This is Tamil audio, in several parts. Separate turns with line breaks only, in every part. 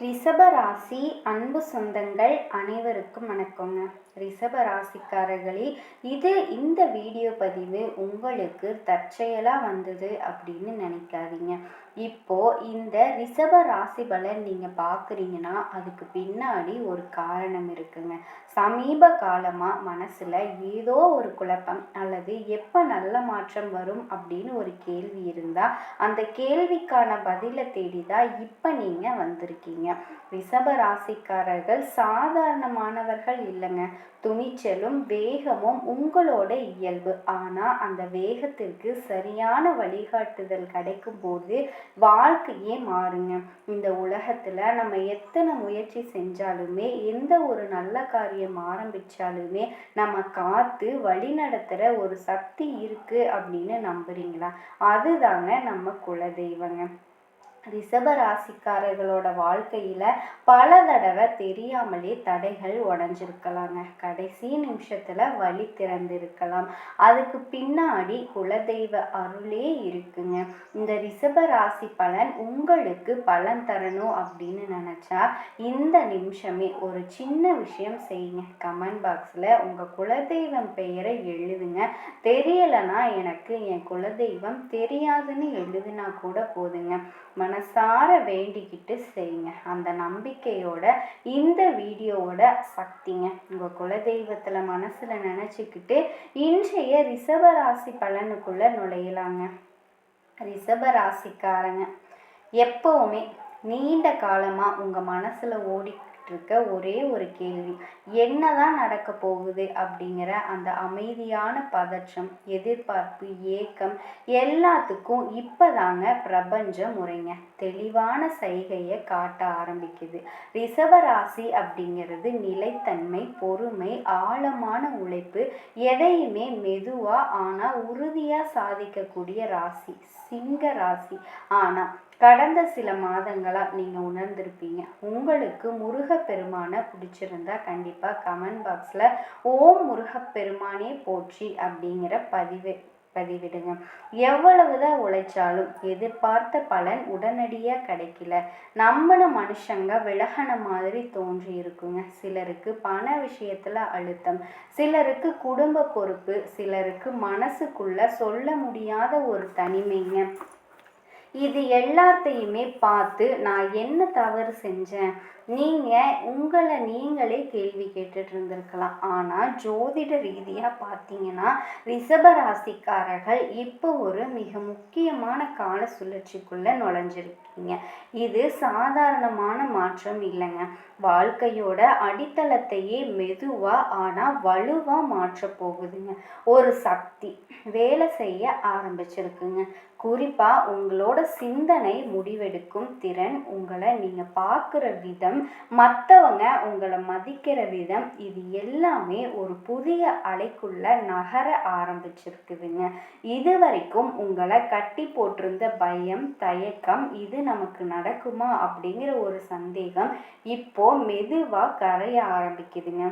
ரிஷபராசி அன்பு சொந்தங்கள் அனைவருக்கும் வணக்கங்க. ரிஷபராசிக்காரர்களே, இந்த வீடியோ பதிவு உங்களுக்கு தற்செயலாக வந்தது அப்படின்னு நினைக்காதீங்க. இப்போ இந்த ரிஷப ராசி பலன் நீங்க பார்க்குறீங்கன்னா அதுக்கு பின்னாடி ஒரு காரணம் இருக்குங்க. சமீப காலமா மனசுல ஏதோ ஒரு குழப்பம் அல்லது எப்ப நல்ல மாற்றம் வரும் அப்படின்னு ஒரு கேள்வி இருந்தா அந்த கேள்விக்கான பதிலை தேடிதான் இப்ப நீங்க வந்திருக்கீங்க. ரிஷப ராசிக்காரர்கள் சாதாரணமானவர்கள் இல்லைங்க. துணிச்சலும் வேகமும் உங்களோட இயல்பு. ஆனா அந்த வேகத்திற்கு சரியான வழிகாட்டுதல் கிடைக்கும் போது வாழ்க்கையே மாறுங்க. இந்த உலகத்துல நம்ம எத்தனை முயற்சி செஞ்சாலுமே எந்த ஒரு நல்ல காரியம் ஆரம்பிச்சாலுமே நம்ம காத்து வழி நடத்துற ஒரு சக்தி இருக்கு அப்படின்னு நம்புறீங்களா? அதுதாங்க நம்ம குலதெய்வங்க. ரிஷப ராசிக்காரர்களோட வாழ்க்கையில பல தடவை தெரியாமலே தடைகள் உடைஞ்சிருக்கலாங்க. கடைசி நிமிஷத்துல வழி திறந்திருக்கலாம். அதுக்கு பின்னாடி குலதெய்வ அருளே இருக்குங்க. இந்த ரிஷப ராசி பலன் உங்களுக்கு பலன் தரணும் அப்படின்னு நினைச்சா இந்த நிமிஷமே ஒரு சின்ன விஷயம் செய்யுங்க. கமெண்ட் பாக்ஸ்ல உங்க குலதெய்வம் பெயரை எழுதுங்க. தெரியலனா எனக்கு என் குலதெய்வம் தெரியாதுன்னு எழுதுனா கூட போதுங்க. மனசார வேண்டிக்கிட்டு செய்யுங்க. அந்த நம்பிக்கையோட இந்த வீடியோவோட சக்திங்க. உங்க குலதெய்வத்துல மனசுல நினைச்சுக்கிட்டு இன்றைய ரிஷபராசி பலனுக்குள்ள நுழையலாங்க. ரிஷபராசிக்காரங்க, எப்பவுமே நீண்ட காலமா உங்க மனசுல இருக்க ஒரே ஒரு கேள்வி, என்னதான் நடக்க போகுது அப்படிங்கிற அந்த அமைதியான பதற்றம், எதிர்பார்ப்பு, ஏக்கம் எல்லாத்துக்கும் இப்பதாங்க பிரபஞ்சம் முறைங்க தெளிவான சைகையை காட்ட ஆரம்பிக்குது. ரிஷபராசி அப்படிங்கிறது நிலைத்தன்மை, பொறுமை, ஆழமான உழைப்பு, எதையுமே மெதுவா ஆனா உறுதியா சாதிக்கக்கூடிய ராசி சிங்க ராசி. ஆனா கடந்த சில மாதங்களா நீங்க உணர்ந்திருப்பீங்க. உங்களுக்கு முருகப்பெருமான பிடிச்சிருந்தா கண்டிப்பா கமெண்ட் பாக்ஸ்ல ஓம் முருகப்பெருமானே போற்றி அப்படிங்கிற பதிவிடுங்க. எவ்வளவுதான் உழைச்சாலும் எதிர்பார்த்த பலன் உடனடியா கிடைக்கல. நம்பின மனுஷங்க விலகன மாதிரி தோன்றி இருக்குங்க. சிலருக்கு பண விஷயத்துல அழுத்தம், சிலருக்கு குடும்ப பொறுப்பு, சிலருக்கு மனசுக்குள்ள சொல்ல முடியாத ஒரு தனிமைங்க. இது எல்லாத்தையுமே பார்த்து நான் என்ன தவறு செஞ்சேன், உங்களை நீங்களே கேள்வி கேட்டுட்டு இருந்திருக்கலாம். ஆனால் ஜோதிட ரீதியாக பார்த்தீங்கன்னா ரிஷபராசிக்காரர்கள் இப்போ ஒரு மிக முக்கியமான கால சுழற்சிக்குள்ள நுழைஞ்சிருக்கீங்க. இது சாதாரணமான மாற்றம் இல்லைங்க. வாழ்க்கையோட அடித்தளத்தையே மெதுவா ஆனா வலுவா மாற்ற போகுதுங்க. ஒரு சக்தி வேலை செய்ய ஆரம்பிச்சிருக்குங்க. குறிப்பா உங்களோட சிந்தனை முடிவெடுக்கும் திறன், உங்களை நீங்க பார்க்குற விதம், மற்றவங்க உங்களை மதிக்கிற விதம், இது எல்லாமே ஒரு புதிய அலைக்குள்ள நகர ஆரம்பிச்சிருக்குதுங்க. இது வரைக்கும் உங்களை கட்டி போட்டிருந்த பயம், தயக்கம், இது நமக்கு நடக்குமா அப்படிங்கிற ஒரு சந்தேகம் இப்போ மெதுவா கரைய ஆரம்பிக்குதுங்க.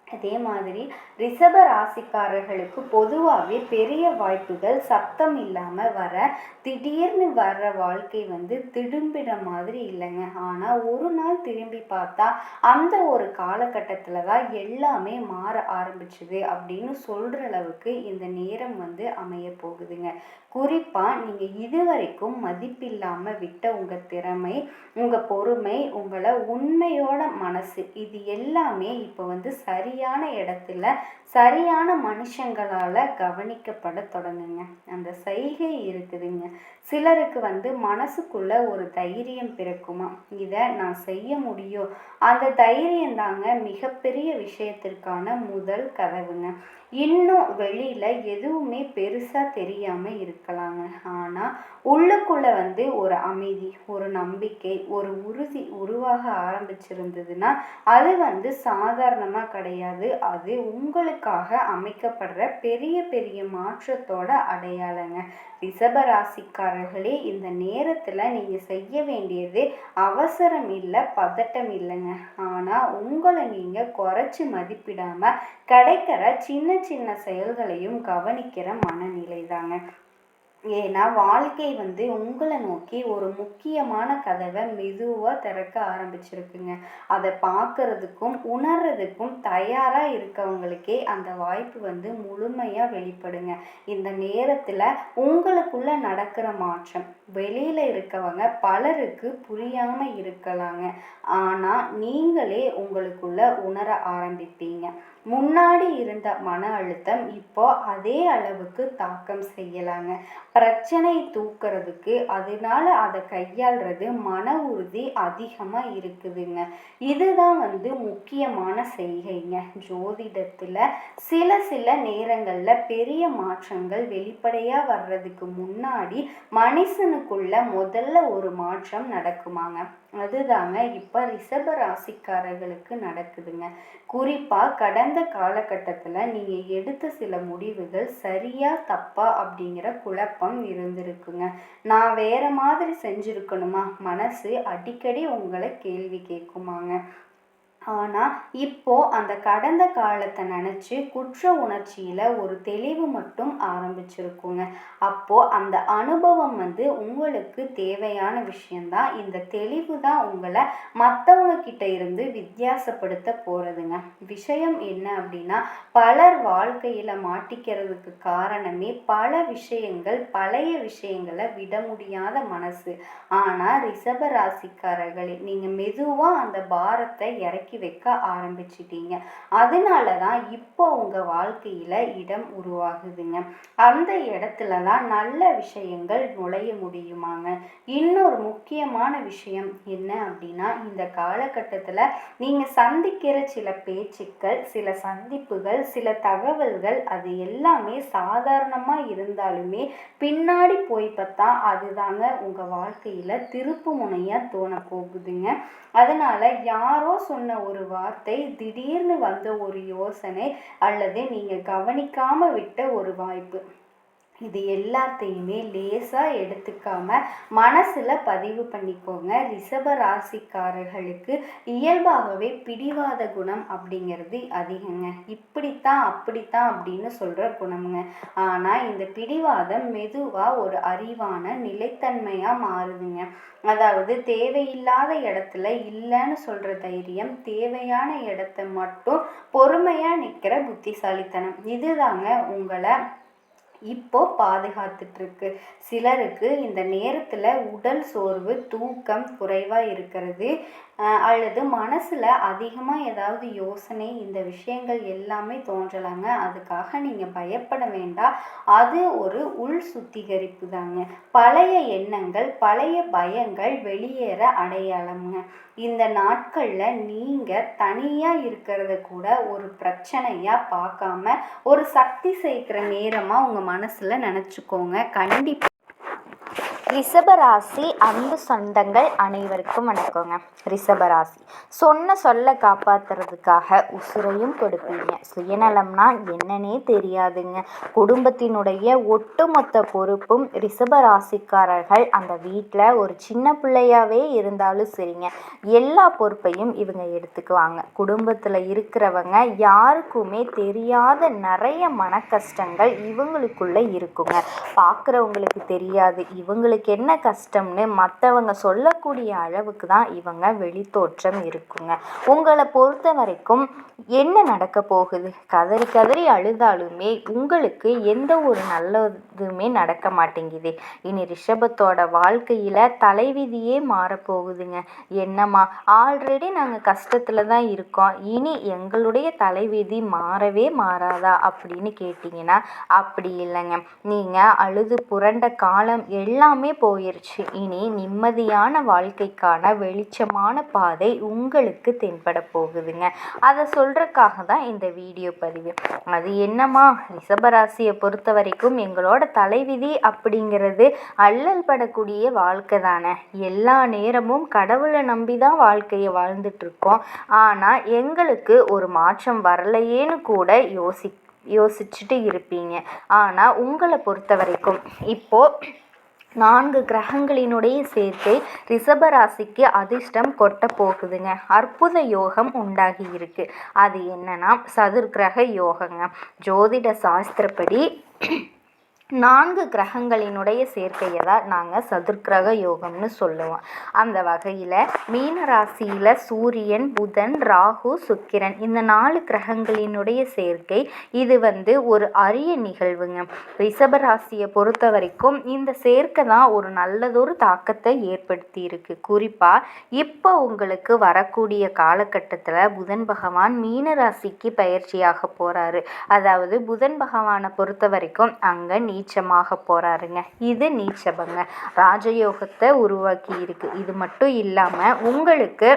அதே மாதிரி ரிஷப ராசிக்காரர்களுக்கு பொதுவாகவே பெரிய வாய்ப்புகள் சத்தம் இல்லாமல் திடீர்னு வர்ற வாழ்க்கை திரும்பின மாதிரி இல்லைங்க. ஆனால் ஒரு நாள் திரும்பி பார்த்தா அந்த ஒரு காலகட்டத்தில் தான் எல்லாமே மாற ஆரம்பிச்சுது அப்படின்னு சொல்கிற அளவுக்கு இந்த நேரம் அமைய போகுதுங்க. குறிப்பாக நீங்கள் இதுவரைக்கும் மதிப்பில்லாமல் விட்ட உங்கள் திறமை, உங்கள் பொறுமை, உங்களை உண்மையோட மனசு, இது எல்லாமே இப்போ சரியான இடத்துல சரியான மனுஷங்களால கவனிக்கப்பட தொடங்குங்க. அந்த சைகை இருக்குதுங்க. சிலருக்கு மனசுக்குள்ள ஒரு தைரியம் பிறக்குமா, இதை நான் செய்ய முடியும். அந்த தைரியம் தாங்க மிகப்பெரிய விஷயத்திற்கான முதல் கதவுங்க. இன்னும் வெளியில எதுவுமே பெருசா தெரியாம இருக்கலாங்க. ஆனா உள்ளுக்குள்ள ஒரு அமைதி, ஒரு நம்பிக்கை, ஒரு உறுதி உருவாக ஆரம்பிச்சிருந்ததுன்னா அது சாதாரணமா கிடையாது. அது உங்களுக்காக அமைக்கப்படுற பெரிய பெரிய மாற்றத்தோட அடையாளங்க. ரிஷபராசிக்காரர்களே, இந்த நேரத்துல நீங்க செய்ய வேண்டியது அவசரம் இல்லை, பதட்டம் இல்லைங்க. ஆனா உங்களை நீங்க குறைச்சு மதிப்பிடாம கிடைக்கிற சின்ன சின்ன செயல்களையும் கவனிக்கிற மனநிலை தாங்க. ஏன்னா வாழ்க்கை உங்களை நோக்கி ஒரு முக்கியமான கதவை மெதுவாக திறக்க ஆரம்பிச்சிருக்குங்க. அதை பார்க்கறதுக்கும் உணர்றதுக்கும் தயாராக இருக்கவங்களுக்கே அந்த வாய்ப்பு முழுமையாக வெளிப்படுங்க. இந்த நேரத்தில் உங்களுக்குள்ள நடக்கிற மாற்றம் வெளியில் இருக்கவங்க பலருக்கு புரியாமல் இருக்கலாங்க. ஆனால் நீங்களே உங்களுக்குள்ள உணர ஆரம்பிப்பீங்க. முன்னாடி இருந்த மன அழுத்தம் இப்போ அதே அளவுக்கு தாக்கம் செய்யலாங்க. பிரச்சனை தூக்கிறதுக்கு அதனால அதை கையாளுறது மன உறுதி அதிகமாக இருக்குதுங்க. இதுதான் முக்கியமான செய்கைங்க. ஜோதிடத்தில் சில நேரங்களில் பெரிய மாற்றங்கள் வெளிப்படையாக வர்றதுக்கு முன்னாடி மனுஷனுக்குள்ள முதல்ல ஒரு மாற்றம் நடக்குமாங்க. அதுதாங்க இப்போ ரிஷப ராசிக்காரர்களுக்கு நடக்குதுங்க. குறிப்பாக கடந்த காலகட்டத்தில் நீங்கள் எடுத்த சில முடிவுகள் சரியா தப்பா அப்படிங்கிற குழப்பம் இருந்திருக்குங்க. நான் வேற மாதிரி செஞ்சுருக்கணுமா மனசு அடிக்கடி உங்களை கேள்வி கேட்குமாங்க. ஆனால் இப்போ அந்த கடந்த காலத்தை நினச்சி குற்ற உணர்ச்சியில் ஒரு தெளிவு மட்டும் ஆரம்பிச்சிருக்குங்க. அப்போது அந்த அனுபவம் உங்களுக்கு தேவையான விஷயந்தான். இந்த தெளிவு தான் உங்களை மற்றவங்க கிட்ட இருந்து வித்தியாசப்படுத்த போகிறதுங்க. விஷயம் என்ன அப்படின்னா, பலர் வாழ்க்கையில் மாட்டிக்கிறதுக்கு காரணமே பல விஷயங்கள், பழைய விஷயங்களை விட முடியாத மனசு. ஆனால் ரிஷப ராசிக்காரர்களே, நீங்கள் மெதுவாக அந்த பாரத்தை இறக்கி வைக்க ஆரம்பிச்சிட்டீங்க. அதனால தான் இப்போ உங்கள் வாழ்க்கையில் இடம் உருவாகுதுங்க. அந்த இடத்துல தான் நல்ல விஷயங்கள் நுழைய முடியுமாங்க. இன்னொரு முக்கியமான விஷயம் என்ன அப்படின்னா, இந்த காலகட்டத்தில் நீங்கள் சந்திக்கிற சில பேச்சுக்கள், சில சந்திப்புகள், சில தகவல்கள் அது எல்லாமே சாதாரணமாக இருந்தாலுமே பின்னாடி போய் பார்த்தா அதுதாங்க உங்கள் வாழ்க்கையில் திருப்பு முனையாக தோண போகுதுங்க. அதனால் யாரோ சொன்ன ஒரு வார்த்தை, திடீர்னு வந்த ஒரு யோசனை, அல்லது நீங்கள் கவனிக்காமல் விட்ட ஒரு வாய்ப்பு, இது எல்லாத்தையுமே லேசாக எடுத்துக்காம மனசில் பதிவு பண்ணிக்கோங்க. ரிஷப ராசிக்காரர்களுக்கு இயல்பாகவே பிடிவாத குணம் அப்படிங்கிறது அதிகங்க. இப்படித்தான் அப்படித்தான் அப்படின்னு சொல்கிற குணம்ங்க. ஆனால் இந்த பிடிவாதம் மெதுவாக ஒரு அறிவான நிலைத்தன்மையாக மாறுதுங்க. அதாவது தேவையில்லாத இடத்துல இல்லைன்னு சொல்கிற தைரியம், தேவையான இடத்த மட்டும் பொறுமையாக நிற்கிற புத்திசாலித்தனம், இதுதாங்க உங்களை இப்போ பாதுகாத்துட்ருக்கு. சிலருக்கு இந்த நேரத்தில் உடல் சோர்வு, தூக்கம் குறைவாக இருக்கிறது, அல்லது மனசில் அதிகமாக ஏதாவது யோசனை, இந்த விஷயங்கள் எல்லாமே தோன்றலாங்க. அதுக்காக நீங்கள் பயப்பட வேண்டாம். அது ஒரு உள் சுத்திகரிப்பு தாங்க. பழைய எண்ணங்கள், பழைய பயங்கள் வெளியேற அடையாளம்ங்க. இந்த நாட்களில் நீங்கள் தனியாக இருக்கிறத கூட ஒரு பிரச்சனையாக பார்க்காம ஒரு சக்தி சேர்க்கிற நேரமாக உங்கள் மனசில் நினச்சிக்கோங்க. கண்டிப்பாக
ரிஷபராசி அன்பு சொந்தங்கள் அனைவருக்கும் வணக்கங்க. ரிஷபராசி சொல்ல காப்பாற்றுறதுக்காக உசுரையும் கொடுப்பீங்க. சுயநலம்னா என்னன்னே தெரியாதுங்க. குடும்பத்தினுடைய ஒட்டுமொத்த பொறுப்பும் ரிஷபராசிக்காரர்கள் அந்த வீட்டில் ஒரு சின்ன பிள்ளையாவே இருந்தாலும் சரிங்க, எல்லா பொறுப்பையும் இவங்க எடுத்துக்குவாங்க. குடும்பத்தில் இருக்கிறவங்க யாருக்குமே தெரியாத நிறைய மன கஷ்டங்கள் இவங்களுக்குள்ள இருக்குங்க. பார்க்குறவங்களுக்கு தெரியாது இவங்களுக்கு என்ன கஷ்டம்னு. மற்றவங்க சொல்லக்கூடிய அளவுக்கு தான் இவங்க வெளித்தோற்றம் இருக்குங்க. உங்களை பொறுத்த வரைக்கும் என்ன நடக்க போகுது? கதறி கதறி அழுதாலுமே உங்களுக்கு எந்த ஒரு நல்லதுமே நடக்க மாட்டேங்குது. இனி ரிஷபத்தோட வாழ்க்கையில் தலைவிதியே மாறப்போகுதுங்க. என்னம்மா, ஆல்ரெடி நாங்கள் கஷ்டத்தில் தான் இருக்கோம், இனி எங்களுடைய தலைவிதி மாறவே மாறாதா அப்படின்னு கேட்டிங்கன்னா அப்படி இல்லைங்க. நீங்கள் அழுது புரண்ட காலம் எல்லாமே போயிருச்சு. இனி நிம்மதியான வாழ்க்கைக்கான வெளிச்சமான பாதை உங்களுக்கு தென்பட போகுதுங்க. அதை சொல்றதுக்காக தான் இந்த வீடியோ பதிவு. அது என்னம்மா, ரிஷபராசியை பொறுத்த வரைக்கும் எங்களோட தலைவிதி அப்படிங்கிறது அல்லல் படக்கூடிய வாழ்க்கை தானே. எல்லா நேரமும் கடவுளை நம்பி தான் வாழ்க்கையை வாழ்ந்துட்டு இருக்கோம். ஆனால் எங்களுக்கு ஒரு மாற்றம் வரலையேன்னு கூட யோசிச்சுட்டு இருப்பீங்க. ஆனால் உங்களை பொறுத்த வரைக்கும் இப்போது 4 கிரகங்களினுடைய சேர்க்கை ரிஷபராசிக்கு அதிர்ஷ்டம் கொட்ட போகுதுங்க. அற்புத யோகம் உண்டாகி இருக்கு. அது என்னன்னா சதுர்கிரக யோகங்க. ஜோதிட சாஸ்திரப்படி 4 கிரகங்களினுடைய சேர்க்கையை தான் நாங்கள் சதுர்க்கிரக யோகம்னு சொல்லுவோம். அந்த வகையில் மீன ராசியில் சூரியன், புதன், ராகு, சுக்கிரன் இந்த 4 கிரகங்களினுடைய சேர்க்கை இது ஒரு அரிய நிகழ்வுங்க. ரிஷப ராசியை பொறுத்த வரைக்கும் இந்த சேர்க்கை தான் ஒரு நல்லதொரு தாக்கத்தை ஏற்படுத்தி இருக்கு. குறிப்பாக இப்போ உங்களுக்கு வரக்கூடிய காலகட்டத்தில் புதன் பகவான் மீன ராசிக்கு பயிற்சியாக போகிறாரு. அதாவது புதன் பகவானை பொறுத்த வரைக்கும் அங்கே நீச்சமாக போறாருங்க. இது நீச்சபங்க ராஜயோகத்தை உருவாக்கி இருக்கு. இது மட்டும் இல்லாமல் உங்களுக்கு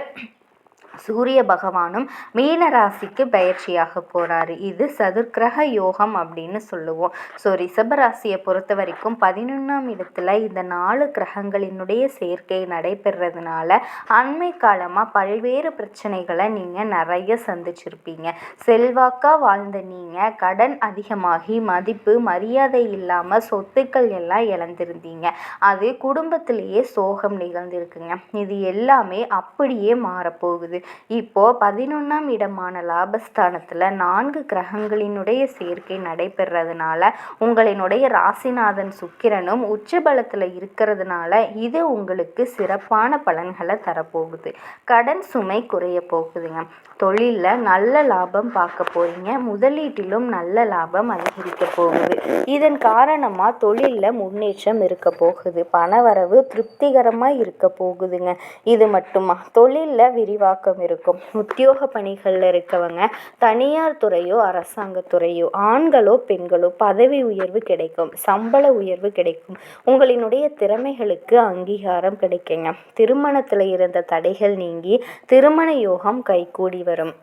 சூரிய பகவானும் மீன ராசிக்கு பயிற்சியாக போகிறாரு. இது சதுர்க்கிரக யோகம் அப்படின்னு சொல்லுவோம். ஸோ ரிஷபராசியை பொறுத்த வரைக்கும் 11ஆம் இடத்துல இந்த 4 கிரகங்களினுடைய சேர்க்கை நடைபெறதுனால அண்மை காலமாக பல்வேறு பிரச்சனைகளை நீங்கள் நிறைய சந்திச்சிருப்பீங்க. செல்வாக்காக வாழ்ந்த நீங்கள் கடன் அதிகமாகி மதிப்பு மரியாதை இல்லாமல் சொத்துக்கள் எல்லாம் இழந்திருந்தீங்க. அது குடும்பத்திலேயே சோகம் நிகழ்ந்திருக்குங்க. இது எல்லாமே அப்படியே மாறப்போகுது. இப்போ 11ஆம் இடமான லாபஸ்தானத்தில் 4 கிரகங்களினுடைய சேர்க்கை நடைபெறதுனால உங்களினுடைய ராசிநாதன் சுக்கிரனும் உச்சபலத்தில் இருக்கிறதுனால இது உங்களுக்கு சிறப்பான பலன்களை தரப்போகுது. கடன் சுமை குறைய போகுதுங்க. தொழிலில் நல்ல லாபம் பார்க்க போறீங்க. முதலீட்டிலும் நல்ல லாபம் அதிகரிக்க போகுது. இதன் காரணமாக தொழிலில் முன்னேற்றம் இருக்க போகுது. பணவரவு திருப்திகரமாக இருக்க போகுதுங்க. இது மட்டுமா, தொழிலில் விரிவாக்கம் இருக்கும். உத்தியோக பணிகளில் இருக்கவங்க தனியார் துறையோ அரசாங்கத்துறையோ ஆண்களோ பெண்களோ பதவி உயர்வு கிடைக்கும், சம்பள உயர்வு கிடைக்கும். உங்களினுடைய திறமைகளுக்கு அங்கீகாரம் கிடைக்குங்க. திருமணத்தில் இருந்த தடைகள் நீங்கி திருமண யோகம் கைகூடி வரும்.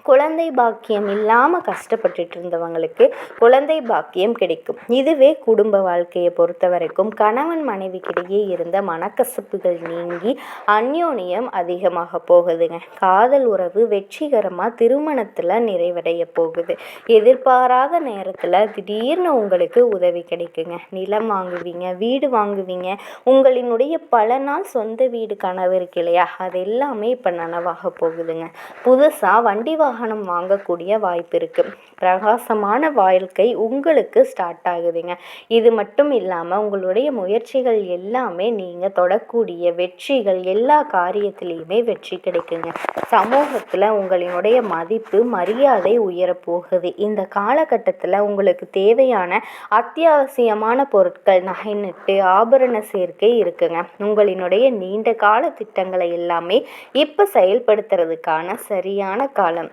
குழந்தை பாக்கியம் இல்லாமல் கஷ்டப்பட்டுட்டு இருந்தவங்களுக்கு குழந்தை பாக்கியம் கிடைக்கும். இதுவே குடும்ப வாழ்க்கையை பொறுத்த வரைக்கும் கணவன் மனைவிக்கிடையே இருந்த மனக்கசப்புகள் நீங்கி அந்யோன்யம் அதிகமாக போகுதுங்க. காதல் உறவு வெற்றிகரமாக திருமணத்தில் நிறைவடைய போகுது. எதிர்பாராத நேரத்தில் திடீர்னு உங்களுக்கு உதவி கிடைக்குங்க. நிலம் வாங்குவீங்க, வீடு வாங்குவீங்க. உங்களினுடைய பல நாள் சொந்த வீடு கனவு இருக்கு இல்லையா, அது எல்லாமே இப்போ நனவாக போகுதுங்க. புதுசாக வண்டி வாகனம் வாங்கக்கூடிய வாய்ப்பு இருக்குது. பிரகாசமான வாழ்க்கை உங்களுக்கு ஸ்டார்ட் ஆகுதுங்க. இது மட்டும் இல்லாமல் உங்களுடைய முயற்சிகள் எல்லாமே நீங்கள் தொடக்கூடிய வெற்றிகள் எல்லா காரியத்திலையுமே வெற்றி கிடைக்குங்க. சமூகத்தில் உங்களினுடைய மதிப்பு மரியாதை உயரப்போகுது. இந்த காலகட்டத்தில் உங்களுக்கு தேவையான அத்தியாவசியமான பொருட்கள் நகை நட்டு ஆபரண சேர்க்கை இருக்குங்க. உங்களினுடைய நீண்ட கால திட்டங்களை எல்லாமே இப்போ செயல்படுத்துறதுக்கான சரியான காலம்.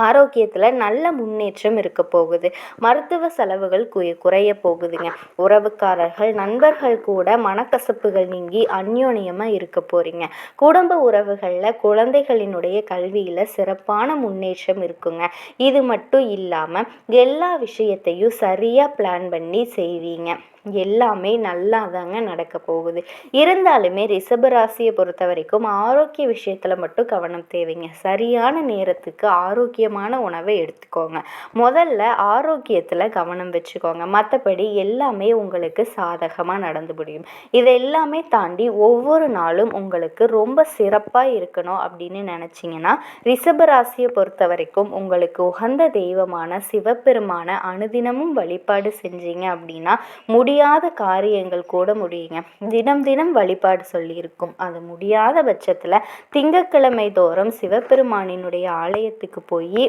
ஆரோக்கியத்தில் நல்ல முன்னேற்றம் இருக்க போகுது. மருத்துவ செலவுகள் குறைய போகுதுங்க. உறவுக்காரர்கள் நண்பர்கள் கூட மனக்கசப்புகள் நீங்கி அந்யோன்யமாக இருக்க போகிறீங்க. குடும்ப உறவுகளில் குழந்தைகளினுடைய கல்வியில் சிறப்பான முன்னேற்றம் இருக்குங்க. இது மட்டும் இல்லாமல் எல்லா விஷயத்தையும் சரியாக பிளான் பண்ணி செய்வீங்க. எல்லாமே நல்லா தாங்க நடக்க போகுது. இருந்தாலுமே ரிஷபராசியை பொறுத்த வரைக்கும் ஆரோக்கிய விஷயத்தில் மட்டும் கவனம் தேவைங்க. சரியான நேரத்துக்கு ஆரோக்கியமான உணவை எடுத்துக்கோங்க. முதல்ல ஆரோக்கியத்தில் கவனம் வச்சுக்கோங்க. மற்றபடி எல்லாமே உங்களுக்கு சாதகமாக நடந்து முடியும். இதை எல்லாமே தாண்டி ஒவ்வொரு நாளும் உங்களுக்கு ரொம்ப சிறப்பாக இருக்கணும் அப்படின்னு நினச்சிங்கன்னா ரிஷபராசியை பொறுத்த வரைக்கும் உங்களுக்கு உகந்த தெய்வமான சிவபெருமான அனுதினமும் வழிபாடு செஞ்சீங்க அப்படின்னா முடியாத காரியங்கள் கூட முடியுங்க. தினம் தினம் வழிபாடு சொல்லியிருக்கும். அது முடியாத பட்சத்தில் திங்கட்கிழமை தோறும் சிவபெருமானினுடைய ஆலயத்துக்கு போய்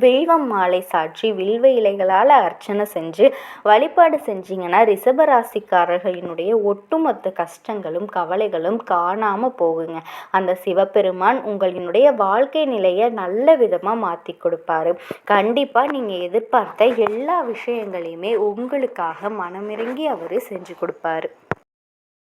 வில்வம் மாலை சாற்றி வில்வ இலைகளால் அர்ச்சனை செஞ்சு வழிபாடு செஞ்சிங்கன்னா ரிஷபராசிக்காரர்களினுடைய ஒட்டுமொத்த கஷ்டங்களும் கவலைகளும் காணாமல் போகுங்க. அந்த சிவபெருமான் உங்களினுடைய வாழ்க்கை நிலையை நல்ல விதமாக மாற்றி கொடுப்பாரு. கண்டிப்பாக நீங்கள் எதிர்பார்த்த எல்லா விஷயங்களையுமே உங்களுக்காக மனமிறங்கி அவர் செஞ்சு கொடுப்பாரு.